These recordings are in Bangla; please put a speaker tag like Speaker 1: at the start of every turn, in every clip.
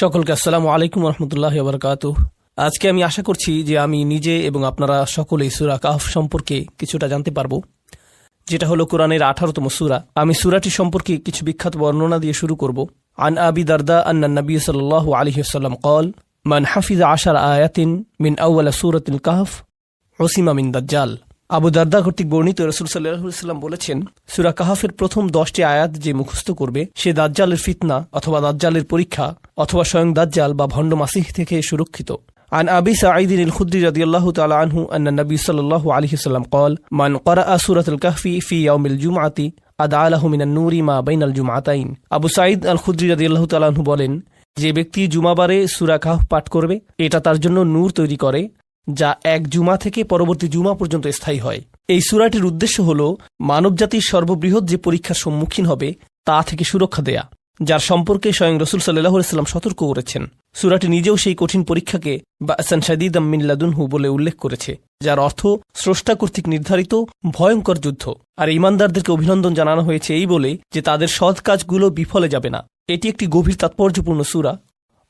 Speaker 1: সকলকে আসসালামু আলাইকুম রহমতুল্লাহি ওয়া বারাকাতুহু। আজকে আমি আশা করছি যে আমি নিজে এবং আপনারা সকলেই সূরা কাহফ সম্পর্কে কিছুটা জানতে পারবো, যেটা হলো কোরআনের 18তম সূরা। আমি সূরাটি সম্পর্কে কিছু বিখ্যাত বর্ণনা দিয়ে শুরু করব। আন আবি দারদা আন্না নবী সাল্লাল্লাহু আলাইহি ওয়াসাল্লাম قال মান হাফিযা 10 আয়াতিন মিন আউয়াল সূরাতিল কাহফ উসিমা মিন দাজ্জাল। আবু দারদা কর্তৃক বর্ণিত রাসূল সাল্লাল্লাহু আলাইহি ওয়াসাল্লাম বলেছেন, সূরা কাহফের প্রথম 10টি আয়াত যে মুখস্থ করবে সে দাজ্জালের ফিতনা অথবা দাজ্জালের পরীক্ষা অথবা স্বয়ং দাজ্জাল বা ভণ্ড মাসিহ থেকে সুরক্ষিত। عن أبي سعيد الخدري رضي الله تعالى عنه أن النبي صلى الله عليه وسلم قال من قرأ سورة الكهف في يوم الجمعة أدعى له من النور ما بين الجمعتين। আবু সাঈদ আল খুদরি রাদিয়াল্লাহু তাআলা আনহু বলেন, যে ব্যক্তি জুমাবারে সূরা কাহফ পাঠ করবে এটা তার জন্য নূর তৈরি করে যা এক জুমা থেকে পরবর্তী জুমা পর্যন্ত স্থায়ী হয়। এই সূরাটির উদ্দেশ্য হল মানবজাতির সর্ববৃহৎ যে পরীক্ষার সম্মুখীন হবে তা থেকে সুরক্ষা দেয়া, যার সম্পর্কে স্বয়ং রাসূল সাল্লাল্লাহু আলাইহি ওয়াসাল্লাম সতর্ক করেছেন। সূরাটি নিজেও সেই কঠিন পরীক্ষাকে বা'সান শাদীদাম মিন লাদুনহু বলে উল্লেখ করেছে, যার অর্থ স্রষ্টা কর্তৃক নির্ধারিত ভয়ঙ্কর যুদ্ধ। আর ঈমানদারদেরকে অভিনন্দন জানানো হয়েছে এই বলে যে তাদের সৎ কাজগুলো বিফলে যাবে না। এটি একটি গভীর তাৎপর্যপূর্ণ সূরা,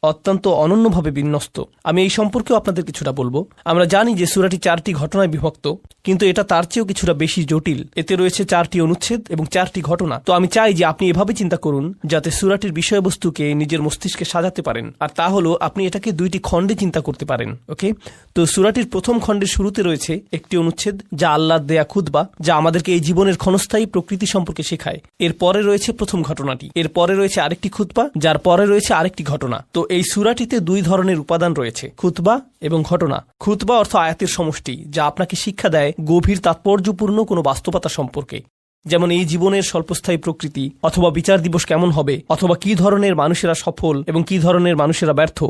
Speaker 1: অত্যন্ত অনন্যভাবে বিন্যস্ত। আমি এই সম্পর্কেও আপনাদের কিছুটা বলবো। আমরা জানি যে সূরাটি 4টি ঘটনায় বিভক্ত, কিন্তু এটা তার চেয়েও কিছুটা বেশি জটিল। এতে রয়েছে 4টি অনুচ্ছেদ এবং 4টি ঘটনা। তো আমি চাই যে আপনি এভাবে চিন্তা করুন যাতে সূরাটির বিষয়বস্তুকে নিজের মস্তিষ্কে সাজাতে পারেন, আর তা হলো আপনি এটাকে 2টি খণ্ডে চিন্তা করতে পারেন। ওকে, তো সূরাটির প্রথম খণ্ডের শুরুতে রয়েছে একটি অনুচ্ছেদ যা আল্লাহর দেয়া খুতবা, যা আমাদেরকে এই জীবনের ক্ষণস্থায়ী প্রকৃতি সম্পর্কে শেখায়। এর পরে রয়েছে প্রথম ঘটনাটি, এর পরে রয়েছে আরেকটি খুতবা, যার পরে রয়েছে আরেকটি ঘটনা। তো এই সূরাটিতে 2 ধরনের উপাদান রয়েছে, খুতবা এবং ঘটনা। খুতবা অর্থ আয়াতের সমষ্টি, যা আপনাকে শিক্ষা দেয় গভীর তাৎপর্যপূর্ণ কোনো বাস্তবতা সম্পর্কে, যেমন এই জীবনের স্বল্পস্থায়ী প্রকৃতি, অথবা বিচার দিবস কেমন হবে, অথবা কি ধরনের মানুষেরা সফল এবং কি ধরনের মানুষেরা ব্যর্থ।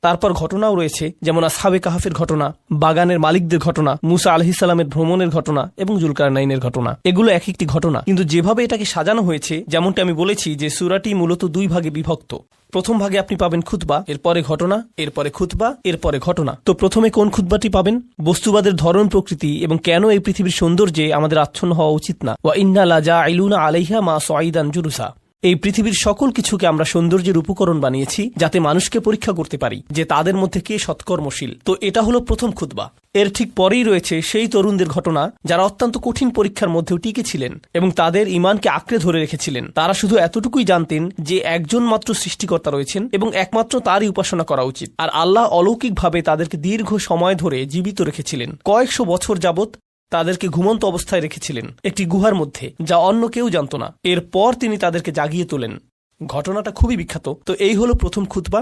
Speaker 1: তারপর ঘটনাও রয়েছে, যেমন আসহাবে কাহফের ঘটনা, বাগানের মালিকদের ঘটনা, মুসা আলাইহিস সালামের ভ্রমণের ঘটনা এবং জুলকারনাইনের ঘটনা। এগুলো এক একটি ঘটনা, কিন্তু যেভাবে এটাকে সাজানো হয়েছে, যেমনটা আমি বলেছি যে সূরাটি মূলত 2 ভাগে বিভক্ত। প্রথম ভাগে আপনি পাবেন খুতবা, এরপরে ঘটনা, এরপরে খুতবা, এরপরে ঘটনা। তো প্রথমে কোন খুতবাটি পাবেন? বস্তুবাদের ধরন, প্রকৃতি এবং কেন এই পৃথিবীর সৌন্দর্যে আমাদের আচ্ছন্ন হওয়া উচিত না। ওয়া ইন্না লাজাইলুনা আলাইহা মা সাইদান জুরুসা। এই পৃথিবীর সকল কিছুকে আমরা সৌন্দর্যের উপকরণ বানিয়েছি যাতে মানুষকে পরীক্ষা করতে পারি যে তাদের মধ্যে কে সৎকর্মশীল। তো এটা হলো প্রথম খুতবা। এর ঠিক পরেই রয়েছে সেই তরুণদের ঘটনা যারা অত্যন্ত কঠিন পরীক্ষার মধ্যেও টিকে ছিলেন এবং তাদের ঈমানকে আঁকড়ে ধরে রেখেছিলেন। তারা শুধু এতটুকুই জানতেন যে একজন মাত্র সৃষ্টিকর্তা রয়েছেন এবং একমাত্র তারই উপাসনা করা উচিত। আর আল্লাহ অলৌকিকভাবে তাদেরকে দীর্ঘ সময় ধরে জীবিত রেখেছিলেন। কয়েকশো বছর যাবৎ তাদেরকে ঘুমন্ত অবস্থায় রেখেছিলেন একটি গুহার মধ্যে, যা অন্য কেউ জানত না। এরপর তিনি তাদেরকে জাগিয়ে তোলেন। ঘটনাটা খুবই বিখ্যাত। তো এই হলো প্রথম খুতবা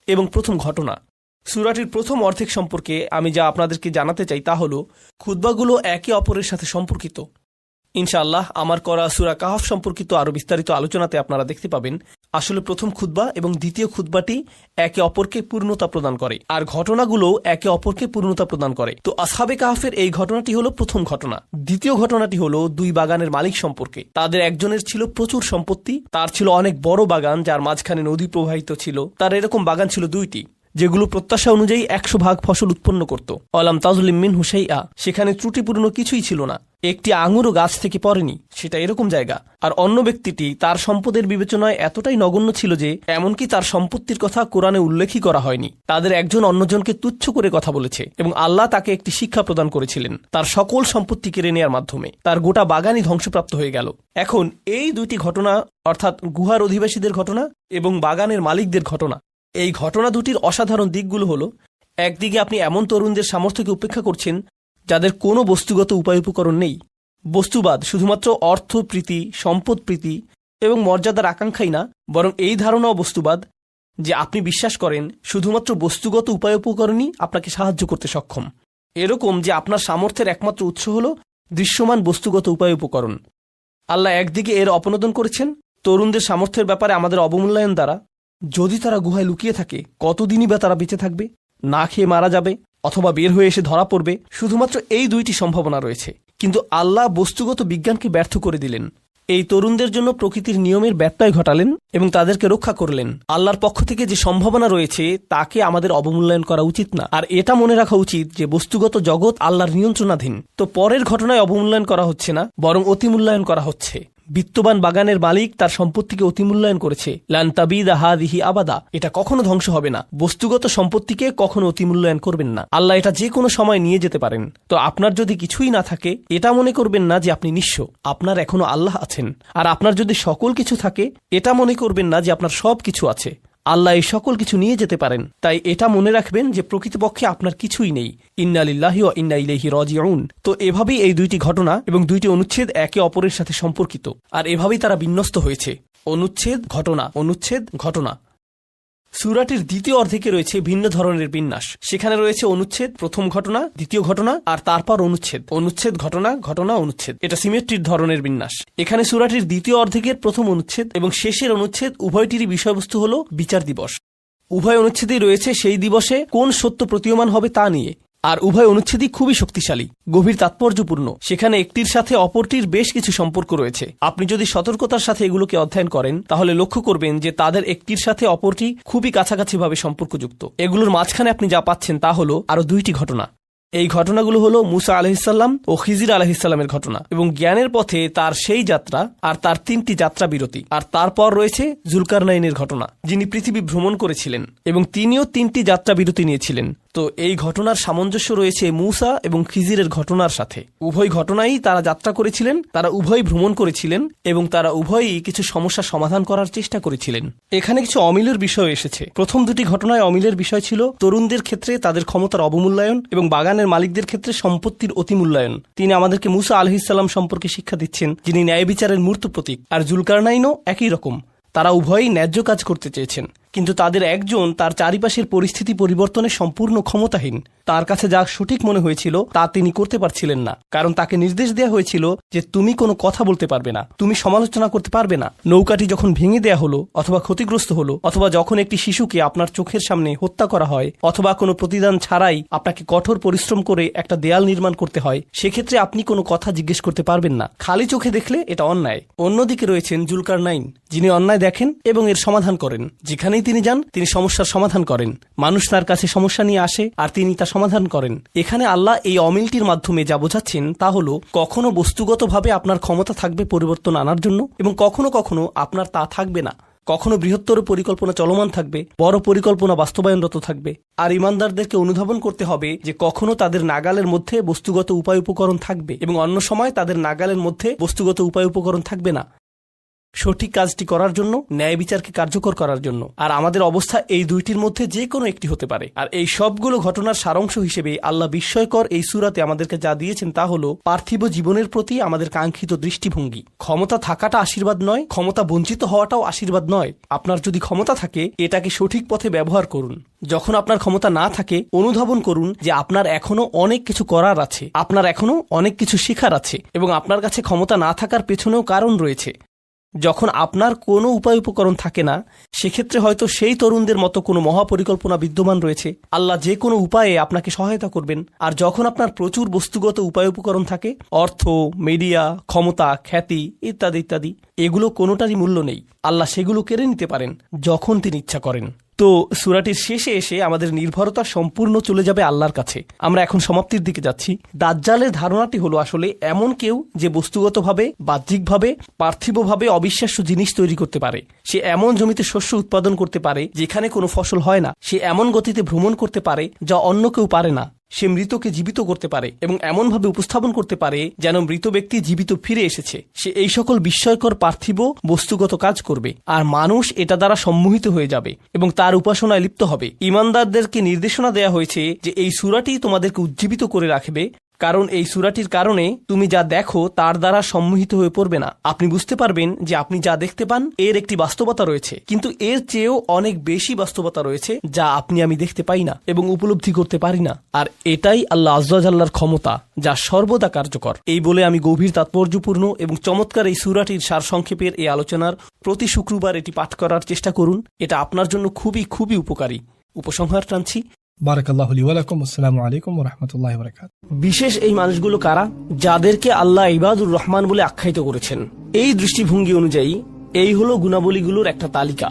Speaker 1: এবং প্রথম ঘটনা। সূরাটির প্রথম অর্ধেক সম্পর্কে আমি যা আপনাদেরকে জানাতে চাই তা হলো খুতবাগুলো একে অপরের সাথে সম্পর্কিত। ইনশাআল্লাহ আমার করা সূরা কাহফ সম্পর্কিত আরও বিস্তারিত আলোচনাতে আপনারা দেখতে পাবেন আসলে প্রথম খুতবা এবং দ্বিতীয় খুতবাটি একে অপরকে পূর্ণতা প্রদান করে, আর ঘটনাগুলো একে অপরকে পূর্ণতা প্রদান করে। তো আসহাবে কাহফের এই ঘটনাটি হলো প্রথম ঘটনা। দ্বিতীয় ঘটনাটি হলো 2 বাগানের মালিক সম্পর্কে। তাদের একজনের ছিল প্রচুর সম্পত্তি, তার ছিল অনেক বড় বাগান যার মাঝখানে নদী প্রবাহিত ছিল। তার এরকম বাগান ছিল 2টি, যেগুলো প্রত্যাশা অনুযায়ী 100 ভাগ ফসল উৎপন্ন করত। অলাম তাজলিম মিনহু শাইআ, সেখানে ত্রুটিপূর্ণ কিছুই ছিল না, একটি আঙুরও গাছ থেকে পড়েনি, সেটা এরকম জায়গা। আর অন্য ব্যক্তিটি তার সম্পদের বিবেচনায় এতটাই নগণ্য ছিল যে এমনকি তার সম্পত্তির কথা কোরআনে উল্লেখই করা হয়নি। তাদের একজন অন্যজনকে তুচ্ছ করে কথা বলেছে এবং আল্লাহ তাকে একটি শিক্ষা প্রদান করেছিলেন তার সকল সম্পত্তি কেড়ে নেওয়ার মাধ্যমে। তার গোটা বাগানই ধ্বংসপ্রাপ্ত হয়ে গেল। এখন এই 2টি ঘটনা, অর্থাৎ গুহার অধিবাসীদের ঘটনা এবং বাগানের মালিকদের ঘটনা, এই ঘটনা 2টির অসাধারণ দিকগুলো হলো, একদিকে আপনি এমন তরুণদের সামর্থ্যকে উপেক্ষা করছেন যাদের কোনো বস্তুগত উপায় উপকরণ নেই। বস্তুবাদ শুধুমাত্র অর্থ প্রীতি, সম্পদ প্রীতি এবং মর্যাদার আকাঙ্ক্ষাই না, বরং এই ধারণাও বস্তুবাদ যে আপনি বিশ্বাস করেন শুধুমাত্র বস্তুগত উপায় উপকরণই আপনাকে সাহায্য করতে সক্ষম। এরকম যে আপনার সামর্থ্যের একমাত্র উৎস হল দৃশ্যমান বস্তুগত উপায় উপকরণ। আল্লাহ একদিকে এর অপনোদন করেছেন তরুণদের সামর্থ্যের ব্যাপারে আমাদের অবমূল্যায়ন দ্বারা। যদি তারা গুহায় লুকিয়ে থাকে, কতদিনই বা তারা বেঁচে থাকবে? না খেয়ে মারা যাবে অথবা বের হয়ে এসে ধরা পড়বে। শুধুমাত্র এই 2টি সম্ভাবনা রয়েছে, কিন্তু আল্লাহ বস্তুগত বিজ্ঞানকে ব্যর্থ করে দিলেন। এই তরুণদের জন্য প্রকৃতির নিয়মের ব্যত্যয় ঘটালেন এবং তাদেরকে রক্ষা করলেন। আল্লাহর পক্ষ থেকে যে সম্ভাবনা রয়েছে তাকে আমাদের অবমূল্যায়ন করা উচিত না। আর এটা মনে রাখা উচিত যে বস্তুগত জগৎ আল্লাহর নিয়ন্ত্রণাধীন। তো পরের ঘটনায় অবমূল্যায়ন করা হচ্ছে না, বরং অতিমূল্যায়ন করা হচ্ছে। বিত্তবান বাগানের মালিক তার সম্পত্তিকে অতিমূল্যায়ন করেছে। লান তাবিদা হাদিহি আবাদা, এটা কখনো ধ্বংস হবে না। বস্তুগত সম্পত্তিকে কখনো অতিমূল্যায়ন করবেন না। আল্লাহ এটা যে কোনো সময় নিয়ে যেতে পারেন। তো আপনার যদি কিছুই না থাকে, এটা মনে করবেন না যে আপনি নিঃস্ব। আপনার এখনো আল্লাহ আছেন। আর আপনার যদি সকল কিছু থাকে, এটা মনে করবেন না যে আপনার সব কিছু আছে। আল্লাহ এই সকল কিছু নিয়ে যেতে পারেন। তাই এটা মনে রাখবেন যে প্রকৃতপক্ষে আপনার কিছুই নেই। ইন্না লিল্লাহি ওয়া ইন্না ইলাইহি রাজিউন। তো এভাবেই এই দুইটি ঘটনা এবং দুইটি অনুচ্ছেদ একে অপরের সাথে সম্পর্কিত, আর এভাবেই তারা বিন্যস্ত হয়েছে। অনুচ্ছেদ, ঘটনা, অনুচ্ছেদ, ঘটনা। সূরাটির দ্বিতীয় অর্ধেকে রয়েছে ভিন্ন ধরনের বিন্যাস। সেখানে রয়েছে অনুচ্ছেদ, প্রথম ঘটনা, দ্বিতীয় ঘটনা, আর তারপর অনুচ্ছেদ, অনুচ্ছেদ, ঘটনা, ঘটনা, অনুচ্ছেদ। এটা সিমেট্রির ধরনের বিন্যাস। এখানে সূরাটির দ্বিতীয় অর্ধেকের প্রথম অনুচ্ছেদ এবং শেষের অনুচ্ছেদ উভয়টিরই বিষয়বস্তু হল বিচার দিবস। উভয় অনুচ্ছেদেই রয়েছে সেই দিবসে কোন সত্য প্রতীয়মান হবে তা নিয়ে। আর উভয় অনুচ্ছেদই খুবই শক্তিশালী, গভীর তাৎপর্যপূর্ণ। সেখানে একটির সাথে অপরটির বেশ কিছু সম্পর্ক রয়েছে। আপনি যদি সতর্কতার সাথে এগুলোকে অধ্যয়ন করেন, তাহলে লক্ষ্য করবেন যে তাদের একটির সাথে অপরটি খুবই কাছাকাছিভাবে সম্পর্কযুক্ত। এগুলোর মাঝখানে আপনি যা পাচ্ছেন তা হলো আরো দুইটি ঘটনা। এই ঘটনাগুলো হলো মুসা আলাইহিসসালাম ও খিজির আলাইহিসসালামের ঘটনা এবং জ্ঞানের পথে তার সেই যাত্রা আর তার 3টি যাত্রা বিরতি। আর তারপর রয়েছে জুলকারনাইনের ঘটনা, যিনি পৃথিবী ভ্রমণ করেছিলেন এবং তিনিও 3টি যাত্রা বিরতি নিয়েছিলেন। তো এই ঘটনার সামঞ্জস্য রয়েছে মুসা এবং খিজিরের ঘটনার সাথে। উভয় ঘটনাই তারা যাত্রা করেছিলেন, তারা উভয়ই ভ্রমণ করেছিলেন এবং তারা উভয়ই কিছু সমস্যা সমাধান করার চেষ্টা করেছিলেন। এখানে কিছু অমিলের বিষয় এসেছে। প্রথম দুটি ঘটনায় অমিলের বিষয় ছিল তরুণদের ক্ষেত্রে তাদের ক্ষমতার অবমূল্যায়ন এবং বাগানের মালিকদের ক্ষেত্রে সম্পত্তির অতিমূল্যায়ন। তিনি আমাদেরকে মুসা আলাইহিসসালাম সম্পর্কে শিক্ষা দিচ্ছেন, যিনি ন্যায় বিচারের মূর্ত প্রতীক। আর জুলকারনাইনও একই রকম। তারা উভয়ই ন্যায্য কাজ করতে চেয়েছেন, কিন্তু তাদের একজন তার চারিপাশের পরিস্থিতি পরিবর্তনে সম্পূর্ণ ক্ষমতাহীন। তার কাছে যা সঠিক মনে হয়েছিল তা তিনি করতে পারছিলেন না, কারণ তাকে নির্দেশ দেওয়া হয়েছিল যে তুমি কোনো কথা বলতে পারবে না, তুমি সমালোচনা করতে পারবে না। নৌকাটি যখন ভেঙে দেয়া হলো অথবা ক্ষতিগ্রস্ত হলো, অথবা যখন একটি শিশুকে আপনার চোখের সামনে হত্যা করা হয়, অথবা কোনো প্রতিদান ছাড়াই আপনাকে কঠোর পরিশ্রম করে একটা দেয়াল নির্মাণ করতে হয়, সেক্ষেত্রে আপনি কোনো কথা জিজ্ঞেস করতে পারবেন না। খালি চোখে দেখলে এটা অন্যায়। অন্যদিকে রয়েছেন জুলকারনাইন, যিনি অন্যায় দেখেন এবং এর সমাধান করেন। যেখানেই তিনি যান তিনি সমস্যার সমাধান করেন। মানুষ তার কাছে সমস্যা নিয়ে আসে আর তিনি তা সমাধান করেন। এখানে আল্লাহ এই অমিলটির মাধ্যমে যা বোঝাচ্ছেন তা হলো, কখনো বস্তুগতভাবে আপনার ক্ষমতা থাকবে পরিবর্তন আনার জন্য এবং কখনো কখনো আপনার তা থাকবে না। কখনো বৃহত্তর পরিকল্পনা চলমান থাকবে, বড় পরিকল্পনা বাস্তবায়নরত থাকবে। আর ইমানদারদেরকে অনুধাবন করতে হবে যে কখনো তাদের নাগালের মধ্যে বস্তুগত উপায় উপকরণ থাকবে এবং অন্য সময় তাদের নাগালের মধ্যে বস্তুগত উপায় উপকরণ থাকবে না, সঠিক কাজটি করার জন্য, ন্যায় বিচারকে কার্যকর করার জন্য। আর আমাদের অবস্থা এই দুইটির মধ্যে যে কোনো একটি হতে পারে। আর এই সবগুলো ঘটনার সারাংশ হিসেবে আল্লাহ বিস্ময়কর এই সূরাতে আমাদেরকে যা দিয়েছেন তা হলো পার্থিব জীবনের প্রতি আমাদের কাঙ্ক্ষিত দৃষ্টিভঙ্গি। ক্ষমতা থাকাটা আশীর্বাদ নয়, ক্ষমতা বঞ্চিত হওয়াটাও আশীর্বাদ নয়। আপনার যদি ক্ষমতা থাকে, এটাকে সঠিক পথে ব্যবহার করুন। যখন আপনার ক্ষমতা না থাকে, অনুধাবন করুন যে আপনার এখনো অনেক কিছু করার আছে, আপনার এখনো অনেক কিছু শেখার আছে এবং আপনার কাছে ক্ষমতা না থাকার পেছনেও কারণ রয়েছে। যখন আপনার কোনো উপায় উপকরণ থাকে না, সেক্ষেত্রে হয়তো সেই তরুণদের মতো কোনো মহাপরিকল্পনা বিদ্যমান রয়েছে। আল্লাহ যে কোনো উপায়ে আপনাকে সহায়তা করবেন। আর যখন আপনার প্রচুর বস্তুগত উপায় উপকরণ থাকে, অর্থ, মিডিয়া, ক্ষমতা, খ্যাতি ইত্যাদি ইত্যাদি, এগুলো কোনোটারই মূল্য নেই। আল্লাহ সেগুলো কেড়ে নিতে পারেন যখন তিনি ইচ্ছা করেন। তো সূরাটির শেষে এসে আমাদের নির্ভরতা সম্পূর্ণ চলে যাবে আল্লাহর কাছে। আমরা এখন সমাপ্তির দিকে যাচ্ছি। দাজ্জালের ধারণাটি হলো আসলে এমন কেউ যে বস্তুগতভাবে, বাহ্যিকভাবে, পার্থিবভাবে অবিশ্বাস্য জিনিস তৈরি করতে পারে। সে এমন জমিতে শস্য উৎপাদন করতে পারে যেখানে কোনো ফসল হয় না। সে এমন গতিতে ভ্রমণ করতে পারে যা অন্য কেউ পারে না। সে মৃতকে জীবিত করতে পারে এবং এমনভাবে উপস্থাপন করতে পারে যেন মৃত ব্যক্তি জীবিত ফিরে এসেছে। সে এই সকল বিস্ময়কর পার্থিব বস্তুগত কাজ করবে আর মানুষ এটা দ্বারা সম্মোহিত হয়ে যাবে এবং তার উপাসনায় লিপ্ত হবে। ঈমানদারদেরকে নির্দেশনা দেয়া হয়েছে যে এই সূরাটি তোমাদেরকে উজ্জীবিত করে রাখবে, কারণ এই সূরাটির কারণে তুমি যা দেখো তার দ্বারা সম্মোহিত হয়ে পড়বে না। আপনি বুঝতে পারবেন যে আপনি যা দেখতে পান এর একটি বাস্তবতা রয়েছে, কিন্তু এর চেয়েও অনেক বেশি বাস্তবতা রয়েছে যা আপনি আমি দেখতে পাই না এবং উপলব্ধি করতে পারি না। আর এটাই আল্লাহ আজ্জা জাল্লার ক্ষমতা, যা সর্বদা কার্যকর। এই বলে আমি গভীর তাৎপর্যপূর্ণ এবং চমৎকার এই সূরাটির সারসংক্ষেপের এই আলোচনার প্রতি শুক্রবার এটি পাঠ করার চেষ্টা করুন। এটা আপনার জন্য খুবই খুবই উপকারী। উপসংহার টানছি।
Speaker 2: বারাকাল্লাহু লি ওয়া লাকুম। আসসালামু আলাইকুম ওয়া রাহমাতুল্লাহি ওয়া বারাকাতুহু।
Speaker 1: বিশেষ এই মানুষগুলো কারা? যাদেরকে আল্লাহ ইবাদুর রহমান বলে আখ্যায়িত করেছেন। এই দৃষ্টিভঙ্গি অনুযায়ী এই হলো গুণাবলীগুলোর একটা তালিকা।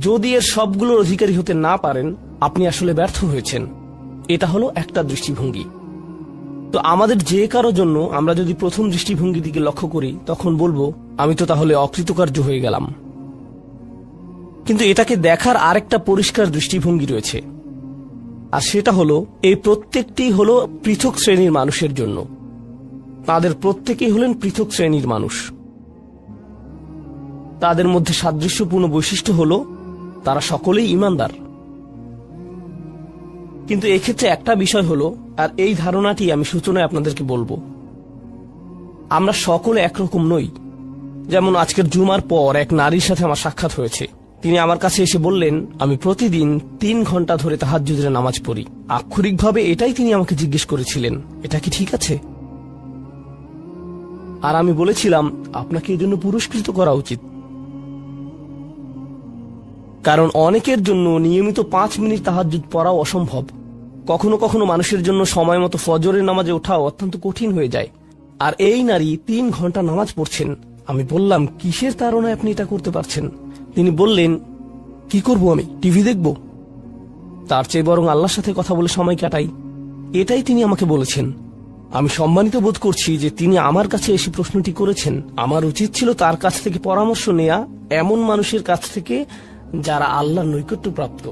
Speaker 1: যদি এর সবগুলোর অধিকারী হতে না পারেন, আপনি আসলে ব্যর্থ হয়েছেন। এটা হলো একটা দৃষ্টিভঙ্গি। তো আমাদের যে কারো জন্য আমরা যদি প্রথম দৃষ্টিভঙ্গি দিকে লক্ষ্য করি, তখন বলবো আমি তো তাহলে অকৃতকার্য হয়ে গেলাম। কিন্তু এটাকে দেখার আরেকটা পরিষ্কার দৃষ্টিভঙ্গি রয়েছে, আর সেটা হলো এই প্রত্যেকটি হলো পৃথক শ্রেণীর মানুষের জন্য। তাদের প্রত্যেকেই হলেন পৃথক শ্রেণীর মানুষ। তাদের মধ্যে সাদৃশ্যপূর্ণ বৈশিষ্ট্য হলো তারা সকলেই ঈমানদার। কিন্তু এক্ষেত্রে একটা বিষয় হলো, আর এই ধারণাটি আমি সূচনায় আপনাদেরকে বলবো, আমরা সকলে একরকম নই। যেমন আজকের জুমার পর এক নারীর সাথে আমার সাক্ষাৎ হয়েছে। তিনি আমার কাছে এসে বললেন, আমি প্রতিদিন 3 ঘন্টা ধরে তাহাজ্জুদের নামাজ পড়ি। আক্ষরিকভাবে এটাই তিনি আমাকে জিজ্ঞেস করেছিলেন, এটা কি ঠিক আছে? আর আমি বলেছিলাম, আপনাকে এজন্য পুরস্কৃত করা উচিত, কারণ অনেকের জন্য নিয়মিত 5 মিনিট তাহাজ্জুদ পড়াও অসম্ভব। কখনো কখনো মানুষের জন্য সময় মতো ফজরের নামাজে ওঠাও অত্যন্ত কঠিন হয়ে যায়। আর এই নারী 3 ঘন্টা নামাজ পড়ছেন। আমি বললাম, কিসের তাড়নায় আপনি এটা করতে পারছেন? তিনি বললেন, কি করব, আমি টিভি দেখব? তার চেয়ে বরং আল্লাহর সাথে কথা বলে সময় কাটাই। এটাই তিনি আমাকে বলেছেন। আমি সম্মানিত বোধ করছি যে তিনি আমার কাছে এসে প্রশ্নটি করেছেন। আমার উচিত ছিল তার কাছ থেকে পরামর্শ নেয়া, এমন মানুষের কাছ থেকে যারা আল্লাহর নৈকট্যপ্রাপ্ত।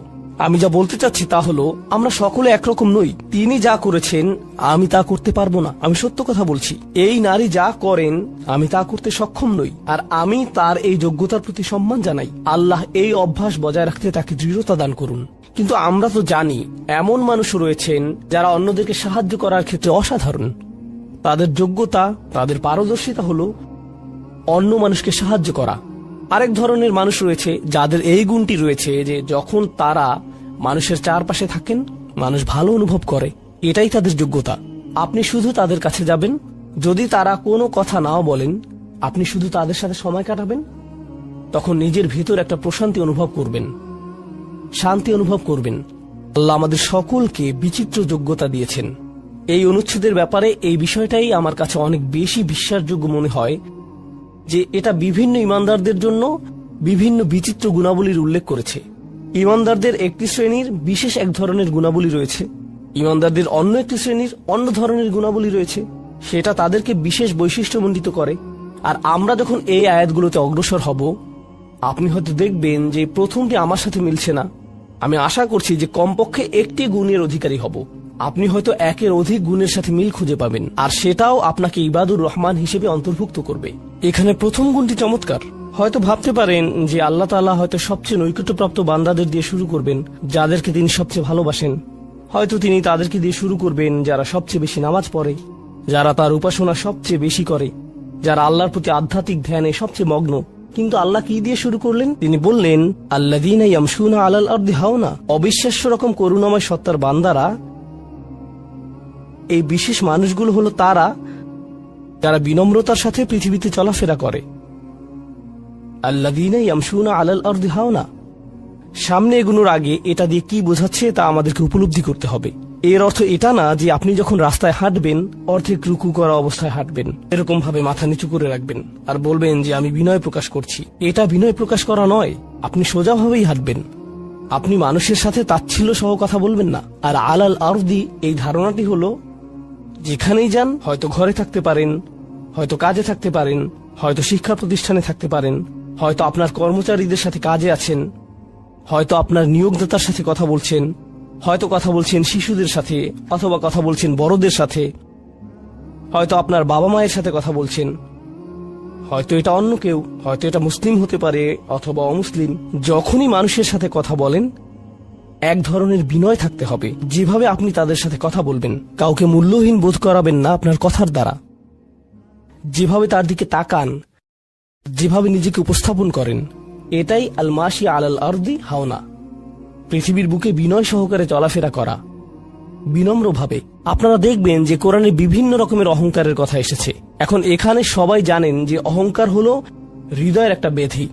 Speaker 1: আমি যা বলতে চাচ্ছি তা হলো, আমরা সকলে একরকম নই। তিনি যা করেছেন আমি তা করতে পারবো না, আমি সত্য কথা বলছি। এই নারী যা করেন আমি তা করতে সক্ষম নই, আর আমি তার এই যোগ্যতার প্রতি সম্মান জানাই। আল্লাহ এই অভ্যাস বজায় রাখতে তাকে দৃঢ়তা দান করুন। কিন্তু আমরা তো জানি এমন মানুষ রয়েছেন যারা অন্যদেরকে সাহায্য করার ক্ষেত্রে অসাধারণ। তাদের যোগ্যতা, তাদের পারদর্শিতা হলো অন্য মানুষকে সাহায্য করা। আরেক ধরনের মানুষ রয়েছে যাদের এই গুণটি রয়েছে যে যখন তারা মানুষের চারপাশে থাকেন, মানুষ ভালো অনুভব করে। এটাই তাদের যোগ্যতা। আপনি শুধু তাদের কাছে যাবেন, যদি তারা কোনো কথা নাও বলেন, আপনি শুধু তাদের সাথে সময় কাটাবেন, তখন নিজের ভেতর একটা প্রশান্তি অনুভব করবেন, শান্তি অনুভব করবেন। আল্লাহ আমাদের সকলকে বিচিত্র যোগ্যতা দিয়েছেন। এই অনুচ্ছেদের ব্যাপারে এই বিষয়টাই আমার কাছে অনেক বেশি বিশ্বাসযোগ্য মনে হয় যে এটা বিভিন্ন ঈমানদারদের জন্য বিভিন্ন বিচিত্র গুণাবলীর উল্লেখ করেছে। ঈমানদারদের একটি শ্রেণীর বিশেষ এক ধরনের গুণাবলী রয়েছে, ঈমানদারদের অন্য একটি শ্রেণীর অন্য ধরনের গুণাবলী রয়েছে, সেটা তাদেরকে বিশেষ বৈশিষ্ট্যমণ্ডিত করে। আর আমরা যখন এই আয়াতগুলোতে অগ্রসর হব, আপনি হয়তো দেখবেন যে প্রথমটি আমার সাথে মিলছে না। আমি আশা করছি যে কমপক্ষে একটি গুণের অধিকারী হব। আপনি হয়তো একের অধিক গুণের সাথে মিল খুঁজে পাবেন, আর সেটাও আপনাকে ইবাদুর রহমান হিসেবে অন্তর্ভুক্ত করবে। এখানে প্রথম গুণটি চমৎকার। হয়তো ভাবতে পারেন যে আল্লাহ তাআলা হয়তো সবচেয়ে নৈকট্যপ্রাপ্ত বান্দাদের দিয়ে শুরু করবেন, যাদেরকে তিনি সবচেয়ে ভালোবাসেন। হয়তো তিনি তাদেরকে দিয়ে শুরু করবেন যারা সবচেয়ে বেশি নামাজ পড়ে, যারা তার উপাসনা সবচেয়ে বেশি করে, যারা আল্লাহর প্রতি আধ্যাত্মিক ধ্যানে সবচেয়ে মগ্ন। কিন্তু আল্লাহ কি দিয়ে শুরু করলেন? তিনি বললেন, আল্লাযীনা ইয়ামশুনা আলাল আরদি হাওনা। অবিশ্বাস্য রকম করুণাময় সত্তার বান্দারা, এই বিশেষ মানুষগুলো হলো তারা যারা বিনম্রতার সাথে পৃথিবীতে চলাফেরা করে। আল্লাযীনা ইয়ামশুনা আলাল আরদি হাওনা। সামনে এগুনোর আগে এটা দিয়ে কি বোঝাচ্ছে তা আমাদেরকে উপলব্ধি করতে হবে। এর অর্থ এটা না যে আপনি যখন রাস্তায় হাঁটবেন অর্ধেক রুকু করা অবস্থায় হাঁটবেন, এরকম ভাবে মাথা নিচু করে রাখবেন আর বলবেন যে আমি বিনয় প্রকাশ করছি। এটা বিনয় প্রকাশ করা নয়। আপনি সোজাভাবেই হাঁটবেন। আপনি মানুষের সাথে তাচ্ছিল্য সহ কথা বলবেন না। আর আলাল আরদি, এই ধারণাটি হলো যেখানেই যান, হয়তো ঘরে থাকতে পারেন, হয়তো কাজে থাকতে পারেন, হয়তো শিক্ষা প্রতিষ্ঠানে থাকতে পারেন, হয়তো আপনার কর্মচারীদের সাথে কাজে আছেন, হয়তো আপনার নিয়োগদাতার সাথে কথা বলছেন, হয়তো কথা বলছেন শিশুদের সাথে, অথবা কথা বলছেন বড়দের সাথে, হয়তো আপনার বাবা মায়ের সাথে কথা বলছেন, হয়তো এটা অন্য কেউ, হয়তো এটা মুসলিম হতে পারে অথবা অমুসলিম। যখনই মানুষের সাথে কথা বলেন, এক ধরনের বিনয় থাকতে হবে। যেভাবে আপনি তাদের সাথে কথা বলবেন, কাউকে মূল্যহীন বোধ করাবেন না আপনার কথার দ্বারা। যেভাবে তার দিকে তাকান, যেভাবে নিজেকে উপস্থাপন করেন, এটাই আল মাশি আলাল আরদি হাওনা। পৃথিবীর বুকে বিনয় সহকারে চলাফেরা করা, বিনম্রভাবে। আপনারা দেখবেন যে কোরআনে বিভিন্ন রকমের অহংকারের কথা এসেছে। এখন এখানে সবাই জানেন যে অহংকার হলো হৃদয়ের একটা ব্যাধি।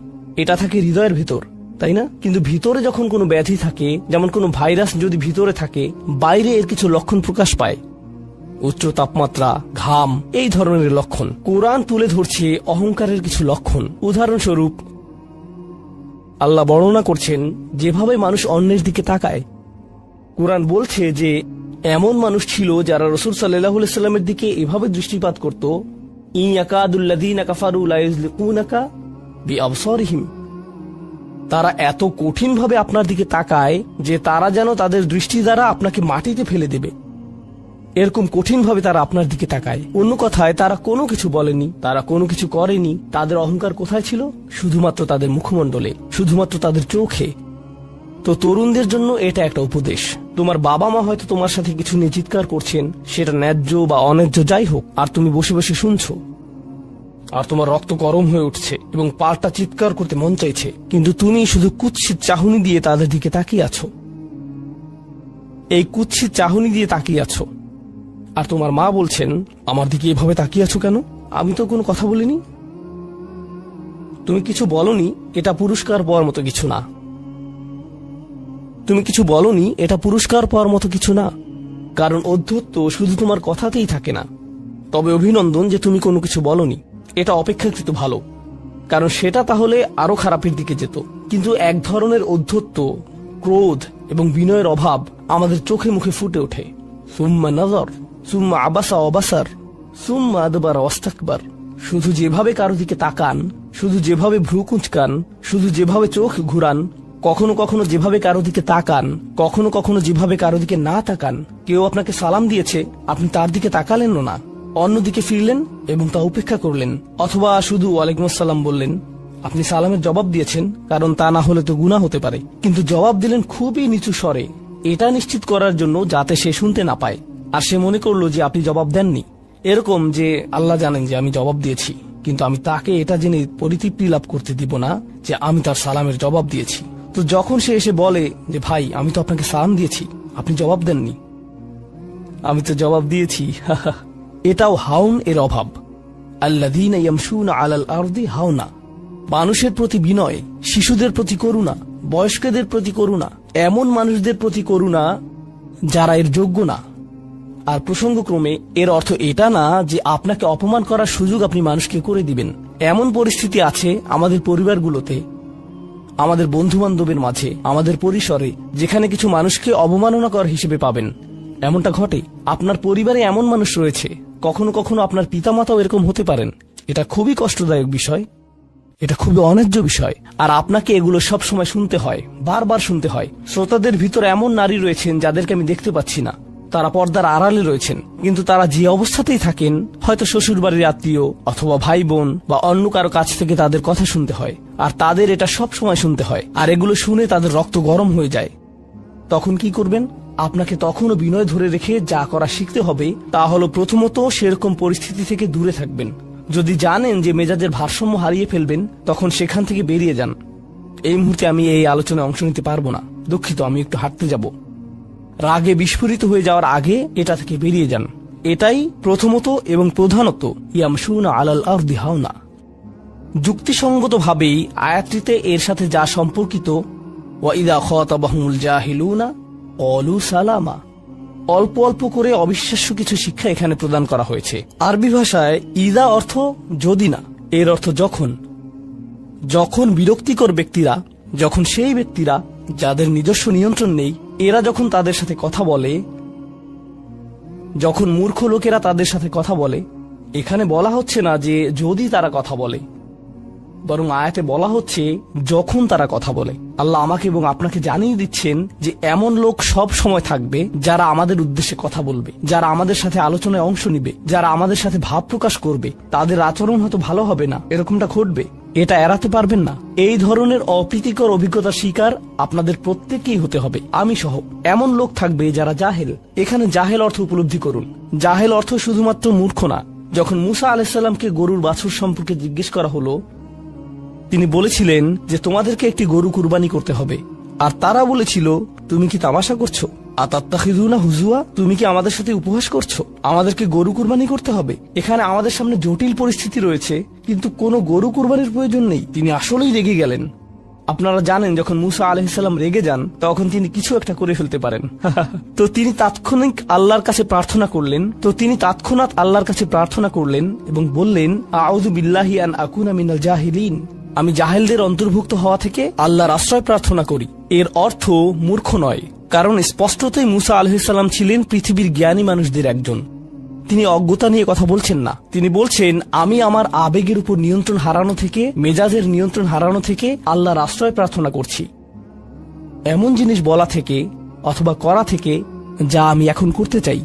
Speaker 1: এটা থাকে হৃদয়ের ভিতর, তাই না? কিন্তু ভিতরে যখন কোনো ব্যাধি থাকে, যেমন কোনো ভাইরাস যদি ভিতরে থাকে, বাইরে এর কিছু লক্ষণ প্রকাশ পায়, উচ্চ তাপমাত্রা, ঘাম, এই ধরনের লক্ষণ। কোরআন তুলে ধরছে অহংকারের কিছু লক্ষণ। উদাহরণস্বরূপ আল্লাহ বর্ণনা করছেন যেভাবে মানুষ অন্যের দিকে তাকায়। কোরআন বলছে যে এমন মানুষ ছিল যারা রাসূল সাল্লাল্লাহু আলাইহি সাল্লামের দিকে এভাবে দৃষ্টিপাত করত ইন ইয়াকাদুল্লাযীনা কাফারু লা ইযলিকুনাকা বিআবসারিহিম, তারা এত কঠিনভাবে আপনার দিকে তাকায় যে তারা যেন তাদের দৃষ্টি দ্বারা আপনাকে মাটিতে ফেলে দেবে, এরকম কঠিনভাবে তারা আপনার দিকে তাকায়। অন্য কথায় তারা কোনো কিছু বলেনি, তারা কোনো কিছু করেনি, তাদের অহংকার কোথায় ছিল? শুধুমাত্র তাদের মুখমণ্ডলে, শুধুমাত্র তাদের চোখে। তো তরুণদের জন্য এটা একটা উপদেশ। তোমার বাবা মা হয়তো তোমার সাথে কিছু নিয়ে চিৎকার করছেন, সেটা ন্যায্য বা অন্যায্য যাই হোক, আর তুমি বসে বসে শুনছো, আর তোমার রক্ত গরম হয়ে উঠছে এবং পাল্টা চিৎকার করতে মন চাইছে, কিন্তু তুমি শুধু কুৎসিত চাহনি দিয়ে তাদের দিকে তাকিয়ে আছো। এই কুৎসিত চাহনি দিয়ে তাকিয়ে আছো, আর তোমার মা বলছেন, আমার দিকে এভাবে তাকিয়ে আছো কেন? আমি তো কোনো কথা বলিনি। তুমি কিছু বলনি, এটা পুরস্কার পাওয়ার মতো কিছু না। তুমি কিছু বলনি, এটা পুরস্কার পাওয়ার মতো কিছু না। কারণ অধ্যত্ব শুধু তোমার কথাতেই থাকে না। তবে অভিনন্দন যে তুমি কোনো কিছু বলনি, এটা অপেক্ষাকৃত ভালো, কারণ সেটা তাহলে আরো খারাপের দিকে যেত। কিন্তু এক ধরনের অধ্যত্ব, ক্রোধ এবং বিনয়ের অভাব আমাদের চোখে মুখে ফুটে ওঠে। সুম্মা নজর, সুম্মা আবাসা অবাসার, সুম্মা আদবার ওয়াস্তাকবার। শুধু যেভাবে কারো দিকে তাকান, শুধু যেভাবে ভ্রু কুঁচকান, শুধু যেভাবে চোখ ঘুরান, কখনো কখনো যেভাবে কারো দিকে তাকান, কখনো কখনো যেভাবে কারো দিকে না তাকান। কেউ আপনাকে সালাম দিয়েছে, আপনি তার দিকে তাকালেন না, অন্যদিকে ফিরলেন এবং তা উপেক্ষা করলেন, অথবা শুধু ওয়ালাইকুম আসসালাম বললেন। আপনি সালামের জবাব দিয়েছেন, কারণ তা না হলে তো গুনাহ হতে পারে, কিন্তু জবাব দিলেন খুবই নিচু স্বরে, এটা নিশ্চিত করার জন্য যাতে সে শুনতে না পায়, আর সে মনে করলো যে আপনি জবাব দেননি। এরকম যে আল্লাহ জানেন যে আমি জবাব দিয়েছি, কিন্তু আমি তাকে এটা জেনে পরিতৃপ্তি লাভ করতে দিব না যে আমি তার সালামের জবাব দিয়েছি। তো যখন সে এসে বলে যে ভাই, আমি তো আপনাকে সালাম দিয়েছি, আপনি জবাব দেননি। আমি তো জবাব দিয়েছি। এটাও হাউন এর অভাব। আল্লাযীনা ইয়ামশুনা আলাল আরদি হাওনা। মানুষের প্রতি বিনয়, শিশুদের প্রতি করুণা, বয়স্কদের প্রতি করুণা, এমন মানুষদের প্রতি করুণা যারা এর যোগ্য না। আর প্রসঙ্গক্রমে এর অর্থ এটা না যে আপনাকে অপমান করার সুযোগ আপনি মানুষকে করে দিবেন। এমন পরিস্থিতি আছে আমাদের পরিবারগুলোতে, আমাদের বন্ধু বান্ধবের মাঝে, আমাদের পরিসরে, যেখানে কিছু মানুষকে অবমাননাকর হিসেবে পাবেন। এমনটা ঘটে। আপনার পরিবারে এমন মানুষ রয়েছে, কখনো কখনো আপনার পিতামাতাও এরকম হতে পারেন। এটা খুবই কষ্টদায়ক বিষয়, এটা খুবই অন্যায্য বিষয়, আর আপনাকে এগুলো সব সময় শুনতে হয়, বারবার শুনতে হয়। শ্রোতাদের ভিতর এমন নারী রয়েছেন যাদেরকে আমি দেখতে পাচ্ছি না, তারা পর্দার আড়ালে রয়েছেন, কিন্তু তারা যে অবস্থাতেই থাকেন, হয়তো শ্বশুর বাড়ির আত্মীয় অথবা ভাই বোন বা অন্য কারো কাছ থেকে তাদের কথা শুনতে হয়, আর তাদের এটা সব সময় শুনতে হয়, আর এগুলো শুনে তাদের রক্ত গরম হয়ে যায়। তখন কি করবেন? আপনাকে তখনও বিনয় ধরে রেখে যা করা শিখতে হবে তা হলো, প্রথমত সেরকম পরিস্থিতি থেকে দূরে থাকবেন। যদি জানেন যে মেজাজের ভারসাম্য হারিয়ে ফেলবেন, তখন সেখান থেকে বেরিয়ে যান। এই মুহূর্তে আমি এই আলোচনায় অংশ নিতে পারবো না, দুঃখিত, আমি একটু হাঁটতে যাব। রাগে বিস্ফোরিত হয়ে যাওয়ার আগে এটা থেকে বেরিয়ে যান। এটাই প্রথমত এবং প্রধানত ইয়ামশুনা আলাল আরদি হাওনা। যুক্তিসঙ্গতভাবেই আয়াতটিতে এর সাথে যা সম্পর্কিত, ওয়াইদা খাতাবাহুমুল জাহিলুনা ক্বালু সালামা, অল্প অল্প করে অবিশ্বাস্য কিছু শিক্ষা এখানে প্রদান করা হয়েছে। আরবি ভাষায় ইদা অর্থ যদি না, এর অর্থ যখন। যখন বিরক্তিকর ব্যক্তিরা, যখন সেই ব্যক্তিরা যাদের নিজস্ব নিয়ন্ত্রণ নেই, এরা যখন তাদের সাথে কথা বলে, যখন মূর্খ লোকেরা তাদের সাথে কথা বলে, এখানে বলা হচ্ছে না যে যদি তারা কথা বলে, বরং আয়াতে বলা হচ্ছে যখন তারা কথা বলে। আল্লাহ আমাকে এবং আপনাকে জানিয়ে দিচ্ছেন যে এমন লোক সব সময় থাকবে যারা আমাদের উদ্দেশ্যে কথা বলবে, যারা আমাদের সাথে আলোচনায় অংশ নিবে, যারা আমাদের সাথে ভাব প্রকাশ করবে। তাদের আচরণ হয়তো ভালো হবে না, এরকমটা ঘটবে, এটা এড়াতে পারবেন না। এই ধরনের অপ্রীতিকর অভিজ্ঞতার শিকার আপনাদের প্রত্যেককেই হতে হবে, আমি সহ। এমন লোক থাকবে যারা জাহেল। এখানে জাহেল অর্থ উপলব্ধি করুন। জাহেল অর্থ শুধুমাত্র মূর্খ না। যখন মুসা আলাইহিস সালামকে গরুর বাছুর সম্পর্কে জিজ্ঞেস করা হলো, তিনি বলেছিলেন যে তোমাদেরকে একটি গরু কুরবানি করতে হবে, আর তারা বলেছিল তুমি কি তামাশা করছো? আতাত্তাখিযুনা হুজুয়া, তুমি কি আমাদের সাথে উপহাস করছো? আমাদেরকে গরু কুরবানি করতে হবে? এখানে আমাদের সামনে জটিল পরিস্থিতি রয়েছে, কিন্তু কোনো গরু কুরবানির প্রয়োজন নেই। তিনি আসলেই রেগে গেলেন। আপনারা জানেন যখন মুসা আলাইহিস সালাম রেগে যান, তখন তিনি কিছু একটা করে ফেলতে পারেন। তো তিনি তাৎক্ষণিক আল্লাহর কাছে প্রার্থনা করলেন এবং বললেন, আউযু বিল্লাহি আন আকুনা মিনাল জাহিলিন, আমি জাহেলদের অন্তর্ভুক্ত হওয়া থেকে আল্লাহর আশ্রয় প্রার্থনা করি। এর অর্থ মূর্খ নয়, কারণ স্পষ্টতই মুসা আলাইহিস সালাম ছিলেন পৃথিবীর জ্ঞানী মানুষদের একজন। তিনি অজ্ঞতা নিয়ে কথা বলছেন না, তিনি বলছেন আমি আমার আবেগের উপর নিয়ন্ত্রণ হারানো থেকে, মেজাজের নিয়ন্ত্রণ হারানো থেকে আল্লাহর আশ্রয় প্রার্থনা করছি, এমন জিনিস বলা থেকে অথবা করা থেকে যা আমি এখন করতে চাই,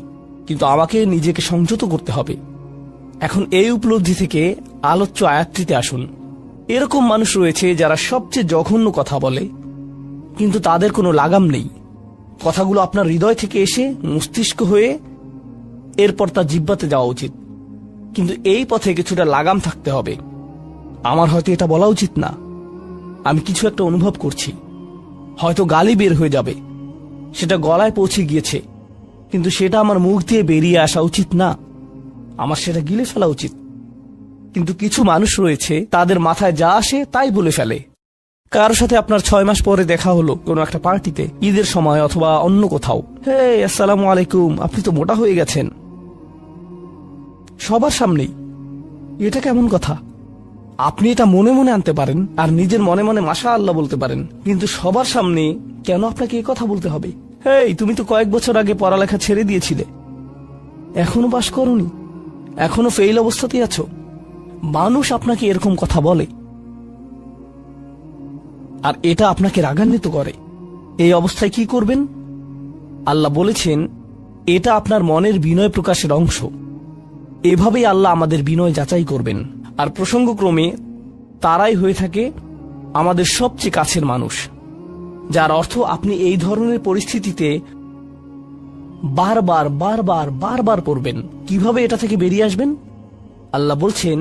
Speaker 1: কিন্তু আমাকে নিজেকে সংযত করতে হবে। এখন এই উপলব্ধি থেকে আলোচ্য আয়াতটিতে আসুন। এরকম মানুষ রয়েছে যারা সবচেয়ে জঘন্য কথা বলে, কিন্তু তাদের কোনো লাগাম নেই। কথাগুলো আপনার হৃদয় থেকে এসে মস্তিষ্ক হয়ে এরপর তার জিহ্বাতে যাওয়া উচিত, কিন্তু এই পথে কিছুটা লাগাম থাকতে হবে। আমার হয়তো এটা বলা উচিত না, আমি কিছু একটা অনুভব করছি, হয়তো গালি বের হয়ে যাবে, সেটা গলায় পৌঁছে গিয়েছে, কিন্তু সেটা আমার মুখ দিয়ে বেরিয়ে আসা উচিত না, আমার সেটা গিলে ফেলা উচিত। কিন্তু কিছু মানুষ রয়েছে তাদের মাথায় যা আসে তাই বলে ফেলে। কারোর সাথে আপনার 6 মাস পরে দেখা হলো কোনো একটা পার্টিতে, ঈদের সময় অথবা অন্য কোথাও, হে আসসালামু আলাইকুম, আপনি তো মোটা হয়ে গেছেন, সবার সামনেই। এটা কেমন কথা? আপনি এটা মনে মনে আনতে পারেন আর নিজের মনে মনে মাশা আল্লাহ বলতে পারেন, কিন্তু সবার সামনে কেন আপনাকে এই কথা বলতে হবে? হেই, তুমি তো কয়েক বছর আগে পড়ালেখা ছেড়ে দিয়েছিলে, এখনো পাস করোনি, এখনো ফেইল অবস্থাতেই আছো। মানুষ আপনাকে এরকম কথা বলে আর এটা আপনাকে রাগান্বিত করে। এই অবস্থায় কি করবেন? আল্লাহ বলেছেন এটা আপনার মনের বিনয় প্রকাশের অংশ। এভাবেই আল্লাহ আমাদের বিনয় যাচাই করবেন। আর প্রসঙ্গক্রমে তারাই হয়ে থাকে আমাদের সবচেয়ে কাছের মানুষ, যার অর্থ আপনি এই ধরনের পরিস্থিতিতে বারবার বারবার বারবার পড়বেন। কিভাবে এটা থেকে বেরিয়ে আসবেন? আল্লাহ বলছেন